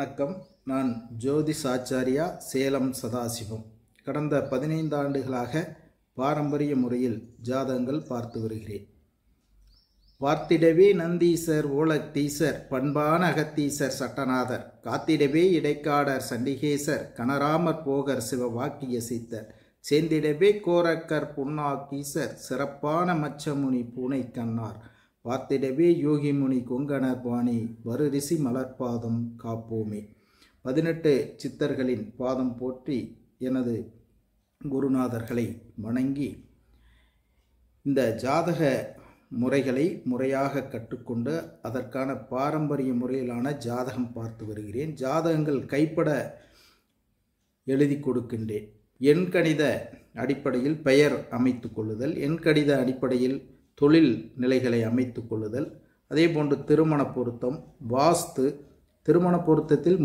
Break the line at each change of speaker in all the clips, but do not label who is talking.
வணக்கம். நான் ஜோதிஷ் ஆச்சாரியா, சேலம் சதாசிவம். கடந்த 15 ஆண்டுகளாக பாரம்பரிய முறையில் ஜாதகங்கள் பார்த்து வருகிறேன். பார்த்திடவே நந்தீசர் ஓலத்தீசர் பண்பான அகத்தீசர் சட்டநாதர் காத்திடவே இடைக்காடர் சண்டிகேசர் கனராமர் போகர் சிவவாக்கிய சித்தர் சேந்திடவே கோரக்கர் புன்னாக்கீசர் சிறப்பான மச்சமுனி பூனை கண்ணார் பார்த்திடவே யோகிமுனி கொங்கணர் பாணி வருரிசி மலர்பாதம் காப்போமே. 18 சித்தர்களின் பாதம் போற்றி எனது குருநாதர்களை வணங்கி இந்த ஜாதக முறைகளை முறையாக கற்றுக்கொண்டு அதற்கான பாரம்பரிய முறையிலான ஜாதகம் பார்த்து வருகிறேன். ஜாதகங்கள் கைப்பட எழுதி கொடுக்கின்றேன். எண்கணித அடிப்படையில் பெயர் அமைத்து கொள்ளுதல், எண்கணித அடிப்படையில் தொழில் நிலைகளை அமைத்து கொள்ளுதல், அதே போன்று திருமண பொருத்தம், வாஸ்து, திருமண பொருத்தத்தில்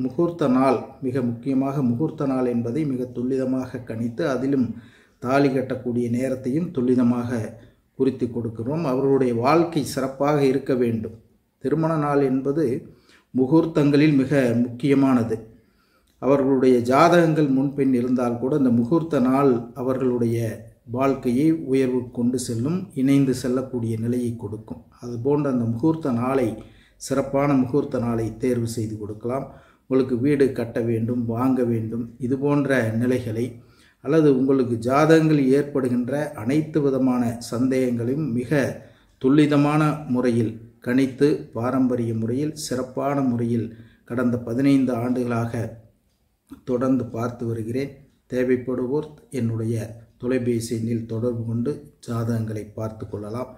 முகூர்த்த நாள், மிக முக்கியமாக முகூர்த்த நாள் என்பதை மிக துல்லிதமாக கணித்து அதிலும் தாலி கட்டக்கூடிய நேரத்தையும் துல்லிதமாக குறித்து கொடுக்கிறோம். அவர்களுடைய வாழ்க்கை சிறப்பாக இருக்க வேண்டும். திருமண நாள் என்பது முகூர்த்தங்களில் மிக முக்கியமானது. அவர்களுடைய ஜாதகங்கள் முன்பின் இருந்தால் கூட இந்த முகூர்த்த நாள் அவர்களுடைய வாழ்க்கையை உயர்வு கொண்டு செல்லும், இணைந்து செல்லக்கூடிய நிலையை கொடுக்கும். அதுபோன்ற அந்த முகூர்த்த நாளை, சிறப்பான முகூர்த்த நாளை தேர்வு செய்து கொடுக்கலாம். உங்களுக்கு வீடு கட்ட வேண்டும், வாங்க வேண்டும், இது போன்ற நிலைகளை அல்லது உங்களுக்கு ஜாதகங்கள் ஏற்படுகின்ற அனைத்து விதமான சந்தேகங்களையும் மிக துல்லிதமான முறையில் கணித்து பாரம்பரிய முறையில் சிறப்பான முறையில் கடந்த 15 ஆண்டுகளாக தொடர்ந்து பார்த்து வருகிறேன். தேவைப்படுவோர் என்னுடைய தொலைபேசி எண்ணில் தொடர்பு கொண்டு ஜாதகங்களை பார்த்து கொள்ளலாம்.